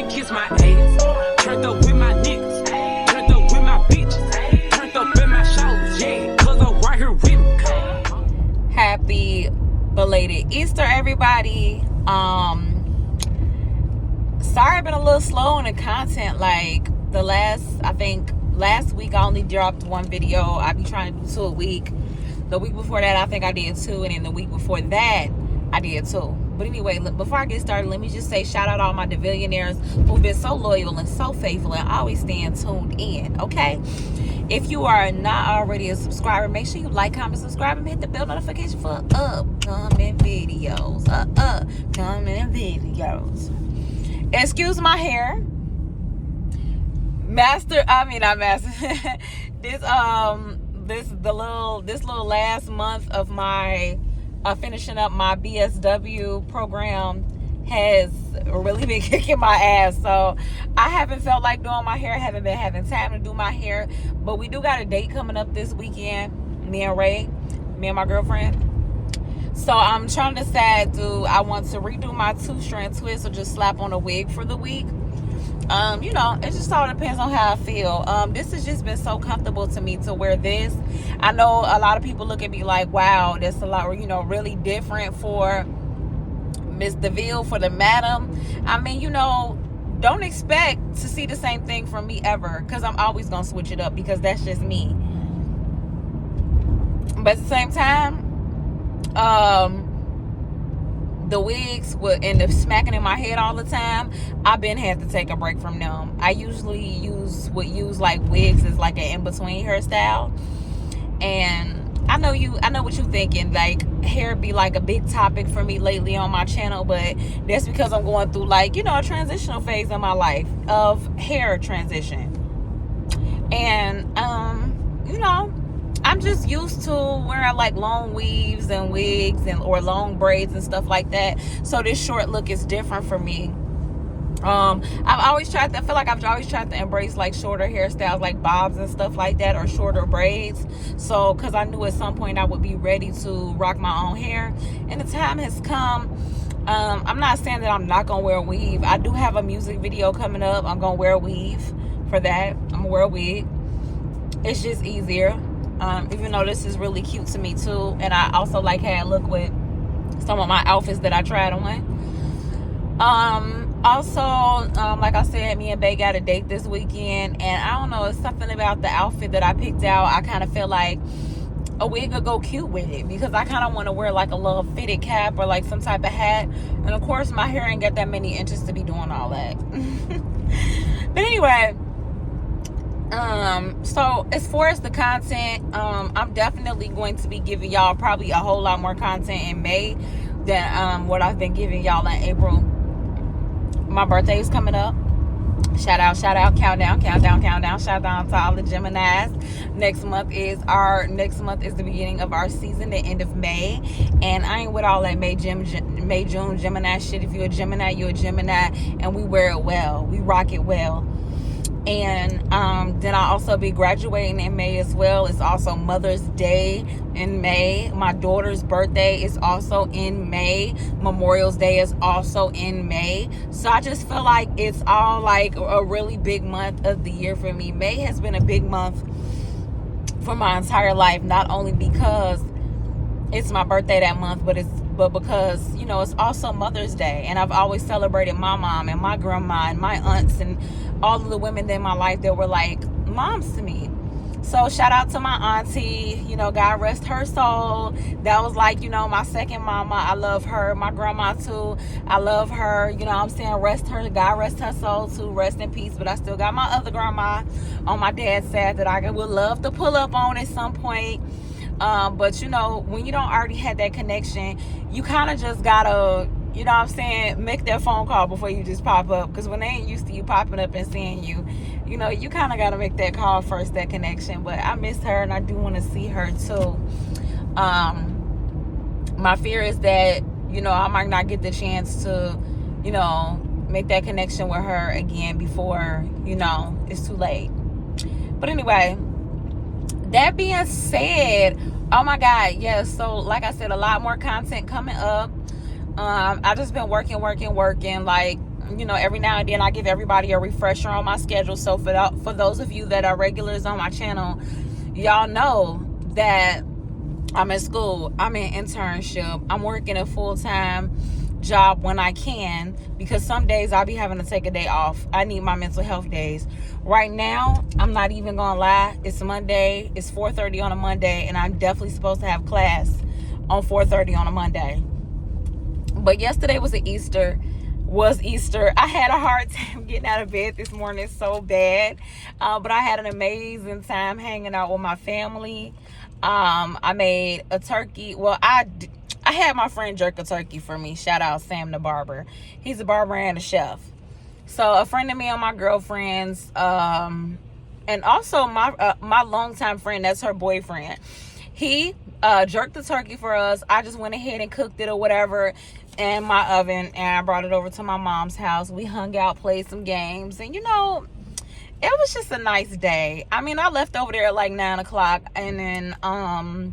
and kiss my ass. Turned up with my niggas, turned up with my bitches, turned up in my shows, yeah, cause I'm right here with me. Happy belated Easter, everybody. Sorry I've been a little slow on the content. Like last week I only dropped one video. I be trying to do 2 a week. The week before that I think I did 2, and then the week before that I did 2. But anyway, before I get started, let me just say shout out all my DeVillionaires who've been so loyal and so faithful and always staying tuned in, okay? If you are not already a subscriber, make sure you like, comment, subscribe, and hit the bell notification for upcoming videos. Upcoming videos. Excuse my hair. Not master. This little last month of my finishing up my BSW program has really been kicking my ass. So I haven't felt like doing my hair. I haven't been having time to do my hair. But we do got a date coming up this weekend. Me and my girlfriend. So I'm trying to decide, do I want to redo my 2-strand twist or just slap on a wig for the week? It just all depends on how I feel. This has just been so comfortable to me to wear this. I know a lot of people look at me like, wow, that's a lot, really different for Miss DeVille, for the madam. I mean, don't expect to see the same thing from me ever, because I'm always going to switch it up, because that's just me. But at the same time, the wigs would end up smacking in my head all the time. I've been had to take a break from them. I usually would use like wigs as like an in-between hairstyle. And I know what you're thinking, like hair be like a big topic for me lately on my channel, but that's because I'm going through like, a transitional phase in my life of hair transition. And I'm just used to wearing like long weaves and wigs or long braids and stuff like that. So this short look is different for me. I've always tried to embrace like shorter hairstyles, like bobs and stuff like that, or shorter braids. So, cause I knew at some point I would be ready to rock my own hair, and the time has come. I'm not saying that I'm not gonna wear a weave. I do have a music video coming up. I'm gonna wear a weave for that. I'm gonna wear a wig. It's just easier. Even though this is really cute to me too, and I also like how it look with some of my outfits that I tried on. Like I said, me and Bae got a date this weekend, and I don't know, it's something about the outfit that I picked out. I kind of feel like a wig would go cute with it, because I kind of want to wear like a little fitted cap or like some type of hat, and of course my hair ain't got that many inches to be doing all that. But anyway, so as far as the content, I'm definitely going to be giving y'all probably a whole lot more content in May than what I've been giving y'all in April. My birthday is coming up. Shout out, countdown. Shout out to all the Geminis. Next month is the beginning of our season, the end of May. And I ain't with all that May, June, Gemini shit. If you're a Gemini, you're a Gemini, and we wear it well. We rock it well. And then I'll also be graduating in May as well. It's also Mother's Day in May. My daughter's birthday is also in May. Memorial's Day is also in May. So I just feel like it's all like a really big month of the year for me. May has been a big month for my entire life, not only because it's my birthday that month, but because it's also Mother's Day, and I've always celebrated my mom and my grandma and my aunts and all of the women in my life that were like moms to me. So shout out to my auntie, God rest her soul. That was like, my second mama. I love her. My grandma too. I love her. I'm saying God rest her soul too. Rest in peace. But I still got my other grandma on my dad's side that I would love to pull up on at some point. But when you don't already have that connection, you kind of just gotta, make that phone call before you just pop up. Because when they ain't used to you popping up and seeing you, you kind of gotta make that call first, that connection. But I miss her, and I do want to see her too. My fear is that, I might not get the chance to, make that connection with her again before, it's too late. But anyway, that being said, oh my God, yeah, so like I said, a lot more content coming up. I just been working. Like, you know, every now and then I give everybody a refresher on my schedule. So for those of you that are regulars on my channel, y'all know that I'm in school, I'm in internship, I'm working a full-time job when I can, because some days I'll be having to take a day off. I need my mental health days. Right now, I'm not even gonna lie, it's Monday, it's 4:30 on a Monday, and I'm definitely supposed to have class on 4:30 on a Monday. But yesterday was Easter. I had a hard time getting out of bed this morning so bad, but I had an amazing time hanging out with my family. I made a turkey. Well, I had my friend jerk a turkey for me. Shout out Sam the barber. He's a barber and a chef. So a friend of me and my girlfriends, and also my longtime friend, that's her boyfriend, he jerked the turkey for us. I just went ahead and cooked it or whatever in my oven, and I brought it over to my mom's house. We hung out, played some games, and you know, it was just a nice day. I mean, I left over there at like 9 o'clock, and then I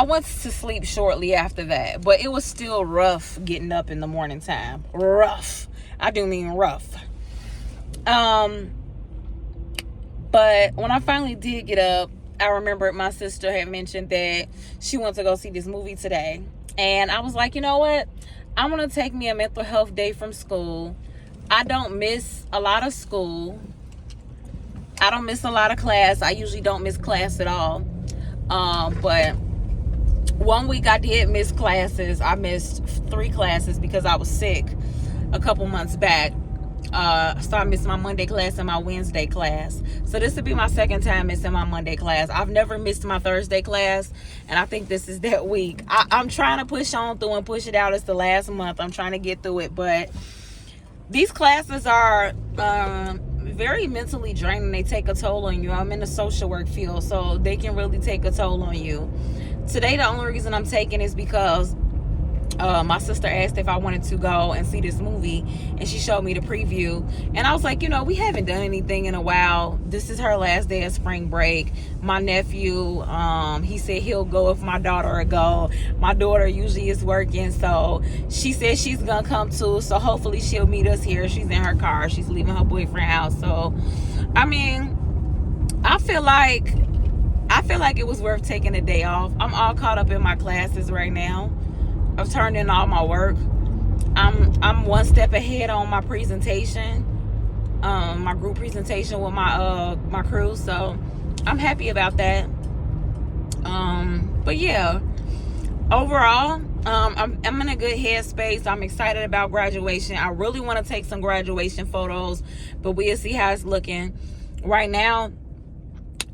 went to sleep shortly after that. But it was still rough getting up in the morning time. Rough. I do mean rough. But when I finally did get up, I remembered my sister had mentioned that she went to go see this movie today. And I was like, you know what? I'm going to take me a mental health day from school. I don't miss a lot of school. I don't miss a lot of class. I usually don't miss class at all. But one week I did miss classes. I missed 3 classes because I was sick a couple months back. So I missed my Monday class and my Wednesday class. So this would be my second time missing my Monday class. I've never missed my Thursday class, and I think this is that week. I'm trying to push on through and push it out. It's the last month. I'm trying to get through it, but these classes are very mentally draining. They take a toll on you. I'm in the social work field, so they can really take a toll on you. Today, the only reason I'm taking is because my sister asked if I wanted to go and see this movie, and she showed me the preview, and I was like, you know, we haven't done anything in a while. This is her last day of spring break. My nephew, he said he'll go if my daughter will go. My daughter usually is working, so she said she's gonna come too, so hopefully she'll meet us here. She's in her car, she's leaving her boyfriend's house. So I mean, I feel like it was worth taking a day off. I'm all caught up in my classes right now. I've turned in all my work. I'm one step ahead on my presentation, my group presentation with my crew. So I'm happy about that. But yeah, overall, I'm in a good headspace. I'm excited about graduation. I really want to take some graduation photos, but we'll see how it's looking. Right now,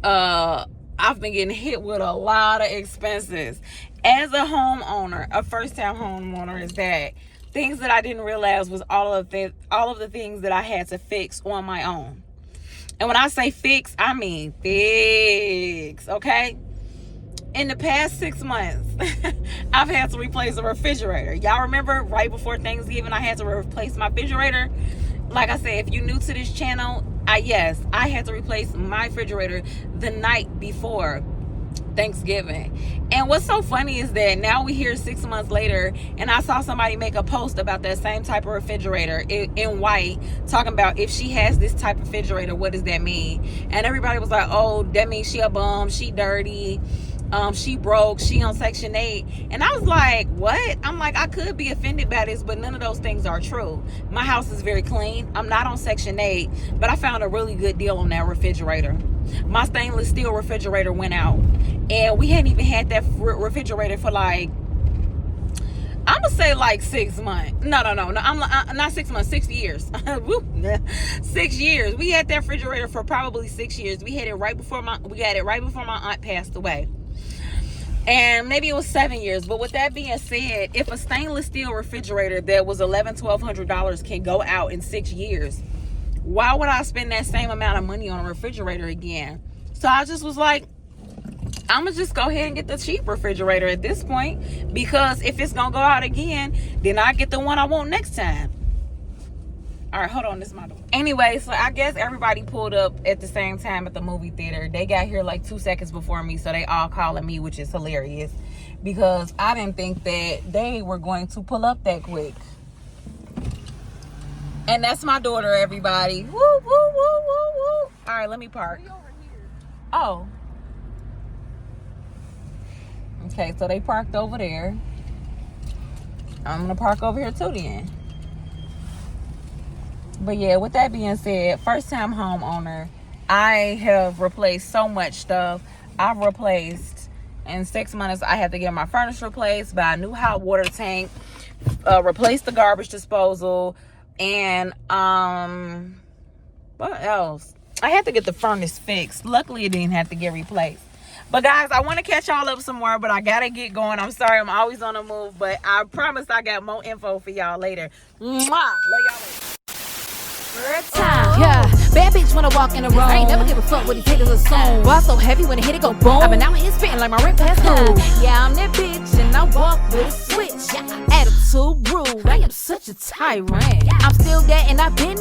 I've been getting hit with a lot of expenses. As a homeowner, a first-time homeowner, is that things that I didn't realize was all of the things that I had to fix on my own. And when I say fix, I mean fix, okay? In the past 6 months, I've had to replace a refrigerator. Y'all remember right before Thanksgiving, I had to replace my refrigerator? Like I said, if you're new to this channel, I had to replace my refrigerator the night before Thanksgiving. And what's so funny is that now we here 6 months later, and I saw somebody make a post about that same type of refrigerator in white, talking about if she has this type of refrigerator, what does that mean? And everybody was like, oh, that means she a bum, she dirty, she broke, she on Section 8. And I was like, what? I'm like, I could be offended by this, but none of those things are true. My house is very clean. I'm not on Section 8, but I found a really good deal on that refrigerator. My stainless steel refrigerator went out, and we hadn't even had that refrigerator for like, I'm gonna say like 6 months. No. I'm not 6 months, 6 years. 6 years. We had that refrigerator for probably 6 years. We had it right before my aunt passed away. And maybe it was 7 years. But with that being said, if a stainless steel refrigerator that was $1,200 can go out in 6 years, why would I spend that same amount of money on a refrigerator again? So I just was like, I'm gonna just go ahead and get the cheap refrigerator at this point, because if it's gonna go out again, then I get the one I want next time. All right, hold on, this is my door. Anyway, so I guess everybody pulled up at the same time at the movie theater. They got here like 2 seconds before me, so they all calling me, which is hilarious, because I didn't think that they were going to pull up that quick. And that's my daughter, everybody. Woo, woo, woo, woo, woo. All right, let me park. Oh. Okay, so they parked over there. I'm going to park over here too then. But yeah, with that being said, first time homeowner, I have replaced so much stuff. I've replaced, in 6 months, I had to get my furnace replaced, buy a new hot water tank, replace the garbage disposal, and what else? I had to get the furnace fixed. Luckily, it didn't have to get replaced. But guys, I want to catch y'all up some more, but I gotta get going. I'm sorry, I'm always on the move, but I promise I got more info for y'all later. Mwah! Love y'all later. Time. Yeah, bad bitch wanna walk in the room. I ain't never give a fuck what these haters assume. Ball so heavy when it hit it go boom. I've been out here spitting like my rent past due. Yeah, I'm that bitch and I walk with a switch. Attitude rude, I am such a tyrant. I'm still that and I've been